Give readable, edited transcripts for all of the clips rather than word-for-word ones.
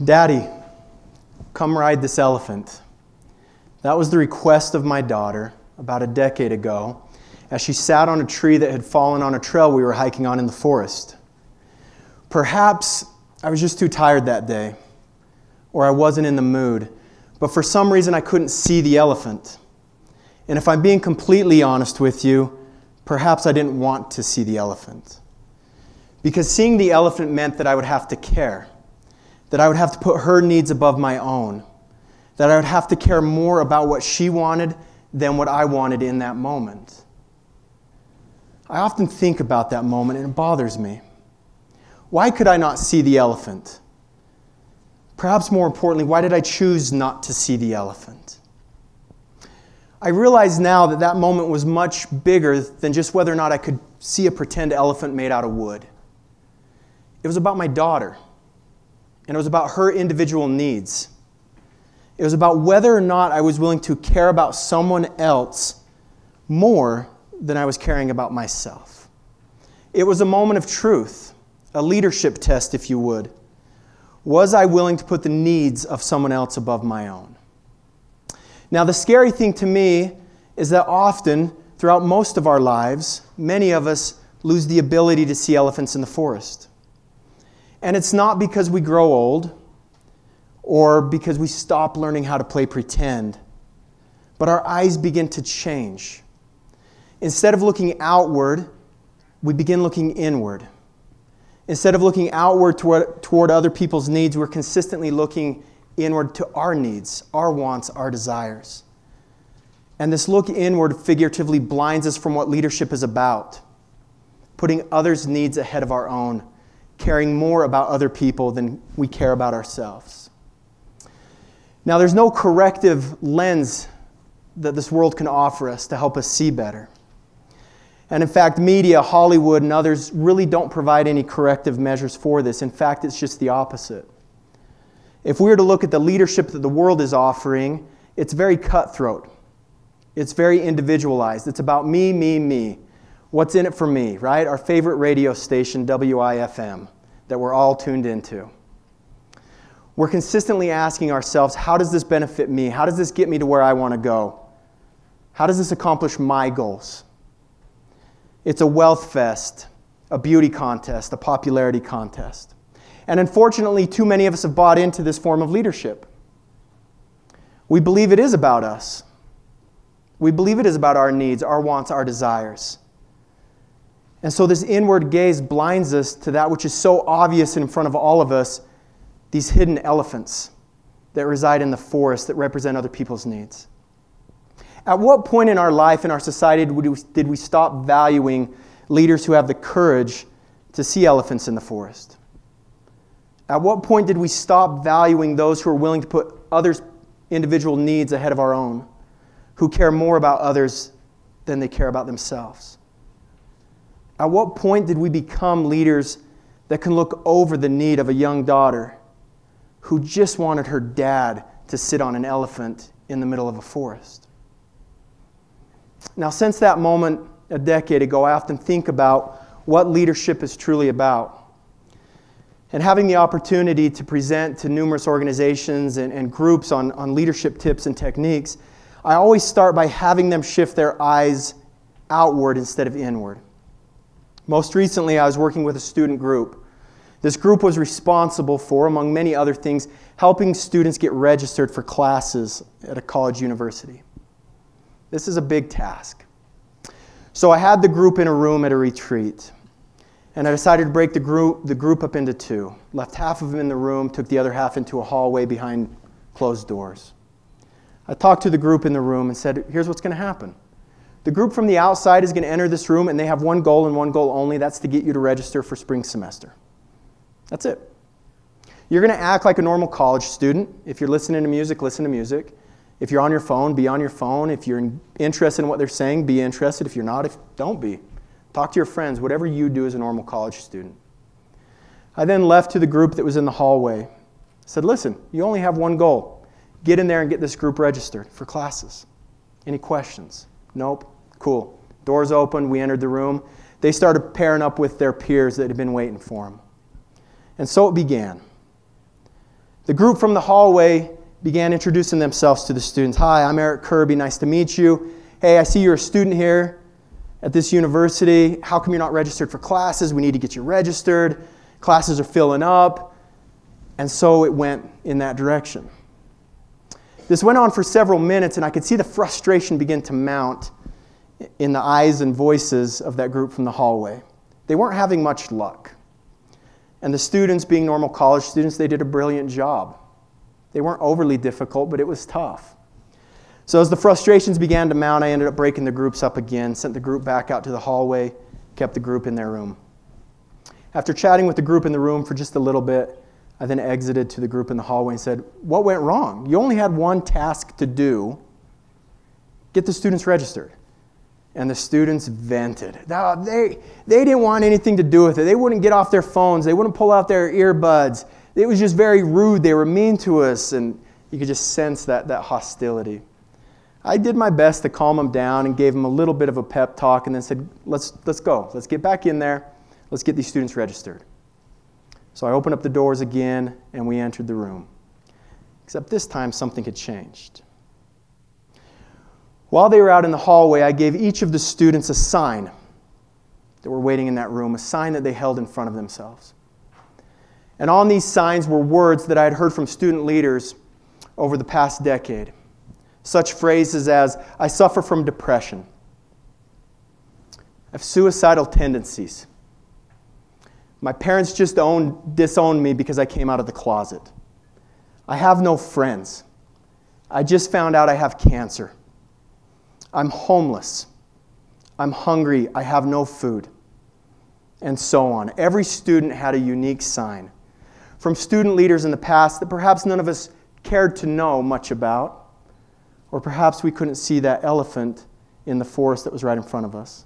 "Daddy, come ride this elephant." That was the request of my daughter about a decade ago as she sat on a tree that had fallen on a trail we were hiking on in the forest. Perhaps I was just too tired that day, or I wasn't in the mood, but for some reason I couldn't see the elephant. And if I'm being completely honest with you, perhaps I didn't want to see the elephant. Because seeing the elephant meant that I would have to care, that I would have to put her needs above my own, that I would have to care more about what she wanted than what I wanted in that moment. I often think about that moment and it bothers me. Why could I not see the elephant? Perhaps more importantly, why did I choose not to see the elephant? I realize now that that moment was much bigger than just whether or not I could see a pretend elephant made out of wood. It was about my daughter, and it was about her individual needs. It was about whether or not I was willing to care about someone else more than I was caring about myself. It was a moment of truth, a leadership test, if you would. Was I willing to put the needs of someone else above my own? Now, the scary thing to me is that often, throughout most of our lives, many of us lose the ability to see elephants in the forest. And it's not because we grow old or because we stop learning how to play pretend, but our eyes begin to change. Instead of looking outward, we begin looking inward. Instead of looking outward toward other people's needs, we're consistently looking inward to our needs, our wants, our desires. And this look inward figuratively blinds us from what leadership is about, putting others' needs ahead of our own, caring more about other people than we care about ourselves. Now, there's no corrective lens that this world can offer us to help us see better. And in fact, media, Hollywood, and others really don't provide any corrective measures for this. In fact, it's just the opposite. If we were to look at the leadership that the world is offering, it's very cutthroat. It's very individualized. It's about me, me, me. What's in it for me, right? Our favorite radio station, WIFM, that we're all tuned into. We're consistently asking ourselves, how does this benefit me? How does this get me to where I want to go? How does this accomplish my goals? It's a wealth fest, a beauty contest, a popularity contest. And unfortunately, too many of us have bought into this form of leadership. We believe it is about us. We believe it is about our needs, our wants, our desires. And so this inward gaze blinds us to that which is so obvious in front of all of us, these hidden elephants that reside in the forest that represent other people's needs. At what point in our life, in our society, did we stop valuing leaders who have the courage to see elephants in the forest? At what point did we stop valuing those who are willing to put others' individual needs ahead of our own, who care more about others than they care about themselves? At what point did we become leaders that can look over the need of a young daughter who just wanted her dad to sit on an elephant in the middle of a forest? Now, since that moment a decade ago, I often think about what leadership is truly about. And having the opportunity to present to numerous organizations and groups on leadership tips and techniques, I always start by having them shift their eyes outward instead of inward. Most recently, I was working with a student group. This group was responsible for, among many other things, helping students get registered for classes at a college university. This is a big task. So I had the group in a room at a retreat, and I decided to break the group up into two. Left half of them in the room, took the other half into a hallway behind closed doors. I talked to the group in the room and said, here's what's going to happen. The group from the outside is going to enter this room, and they have one goal and one goal only. That's to get you to register for spring semester. That's it. You're going to act like a normal college student. If you're listening to music, listen to music. If you're on your phone, be on your phone. If you're interested in what they're saying, be interested. If you're not, don't be. Talk to your friends, whatever you do as a normal college student. I then left to the group that was in the hallway. I said, listen, you only have one goal. Get in there and get this group registered for classes. Any questions? Nope. Cool. Doors opened. We entered the room. They started pairing up with their peers that had been waiting for them. And so it began. The group from the hallway began introducing themselves to the students. Hi, I'm Eric Kirby. Nice to meet you. Hey, I see you're a student here at this university. How come you're not registered for classes? We need to get you registered. Classes are filling up. And so it went in that direction. This went on for several minutes, and I could see the frustration begin to mount in the eyes and voices of that group from the hallway. They weren't having much luck. And the students, being normal college students, they did a brilliant job. They weren't overly difficult, but it was tough. So as the frustrations began to mount, I ended up breaking the groups up again, sent the group back out to the hallway, kept the group in their room. After chatting with the group in the room for just a little bit, I then exited to the group in the hallway and said, "What went wrong? You only had one task to do. Get the students registered." And the students vented. They didn't want anything to do with it. They wouldn't get off their phones. They wouldn't pull out their earbuds. It was just very rude. They were mean to us, and you could just sense that hostility. I did my best to calm them down and gave them a little bit of a pep talk and then said, let's go. Let's get back in there. Let's get these students registered. So I opened up the doors again, and we entered the room. Except this time, something had changed. While they were out in the hallway, I gave each of the students a sign that were waiting in that room, a sign that they held in front of themselves. And on these signs were words that I had heard from student leaders over the past decade. Such phrases as, "I suffer from depression. I have suicidal tendencies. My parents just disowned me because I came out of the closet. I have no friends. I just found out I have cancer. I'm homeless. I'm hungry. I have no food." And so on. Every student had a unique sign from student leaders in the past that perhaps none of us cared to know much about, or perhaps we couldn't see that elephant in the forest that was right in front of us.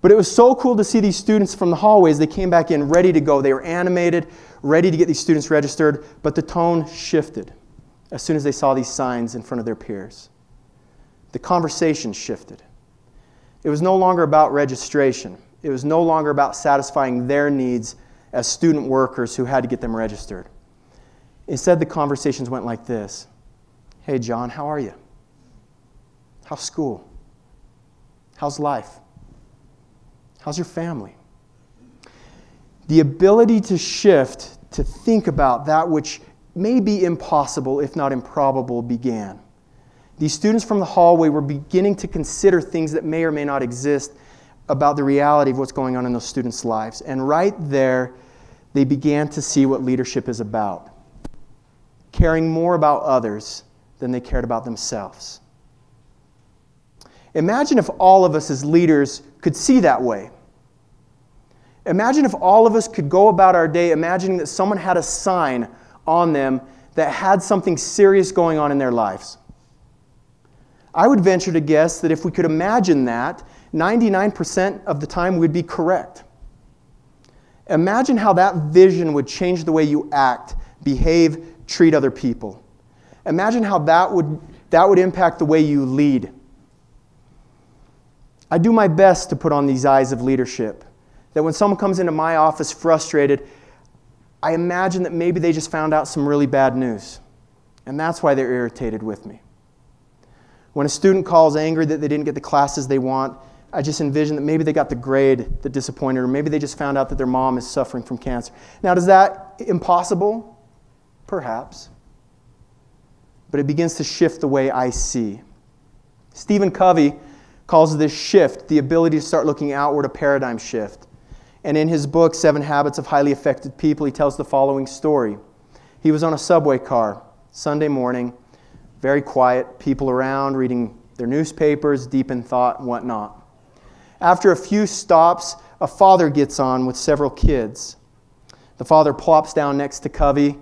But it was so cool to see these students from the hallways. They came back in ready to go. They were animated, ready to get these students registered, but the tone shifted as soon as they saw these signs in front of their peers. The conversation shifted. It was no longer about registration. It was no longer about satisfying their needs as student workers who had to get them registered. Instead, the conversations went like this. "Hey, John, how are you? How's school? How's life? How's your family?" The ability to shift, to think about that which may be impossible, if not improbable, began. These students from the hallway were beginning to consider things that may or may not exist about the reality of what's going on in those students' lives. And right there, they began to see what leadership is about. Caring more about others than they cared about themselves. Imagine if all of us as leaders could see that way. Imagine if all of us could go about our day imagining that someone had a sign on them that had something serious going on in their lives. I would venture to guess that if we could imagine that, 99% of the time we'd be correct. Imagine how that vision would change the way you act, behave, treat other people. Imagine how that would impact the way you lead. I do my best to put on these eyes of leadership, that when someone comes into my office frustrated, I imagine that maybe they just found out some really bad news, and that's why they're irritated with me. When a student calls angry that they didn't get the classes they want, I just envision that maybe they got the grade that disappointed, or maybe they just found out that their mom is suffering from cancer. Now, is that impossible? Perhaps. But it begins to shift the way I see. Stephen Covey calls this shift the ability to start looking outward, a paradigm shift. And in his book, 7 Habits of Highly Effective People, he tells the following story. He was on a subway car, Sunday morning, very quiet, people around, reading their newspapers, deep in thought and whatnot. After a few stops, a father gets on with several kids. The father plops down next to Covey,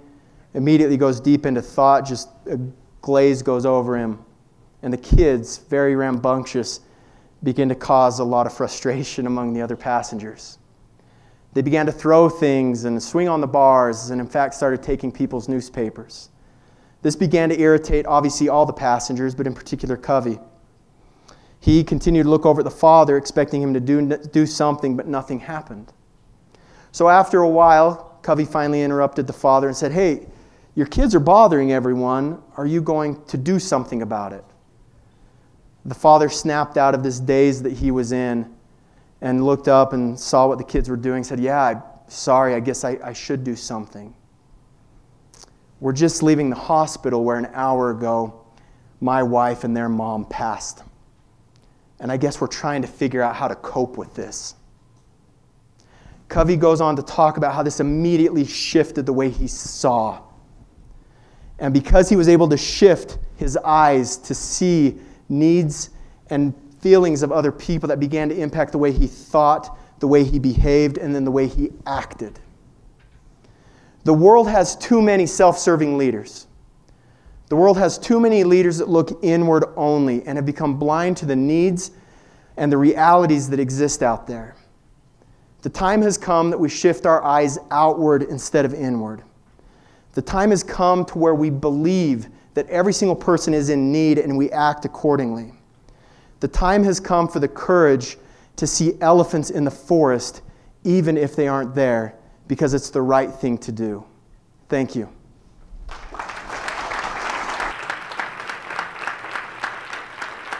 immediately goes deep into thought, just a glaze goes over him. And the kids, very rambunctious, begin to cause a lot of frustration among the other passengers. They began to throw things and swing on the bars and in fact started taking people's newspapers. This began to irritate obviously all the passengers, but in particular Covey. He continued to look over at the father, expecting him to do something, but nothing happened. So after a while, Covey finally interrupted the father and said, "Hey, Your kids are bothering everyone. Are you going to do something about it? The father snapped out of this daze that he was in and looked up and saw what the kids were doing, said, yeah, sorry, I guess I should do something. We're just leaving the hospital where an hour ago my wife and their mom passed. And I guess we're trying to figure out how to cope with this. Covey goes on to talk about how this immediately shifted the way he saw. And because he was able to shift his eyes to see needs and feelings of other people, that began to impact the way he thought, the way he behaved, and then the way he acted. The world has too many self-serving leaders. The world has too many leaders that look inward only and have become blind to the needs and the realities that exist out there. The time has come that we shift our eyes outward instead of inward. The time has come to where we believe that every single person is in need and we act accordingly. The time has come for the courage to see elephants in the forest even if they aren't there, because it's the right thing to do. Thank you.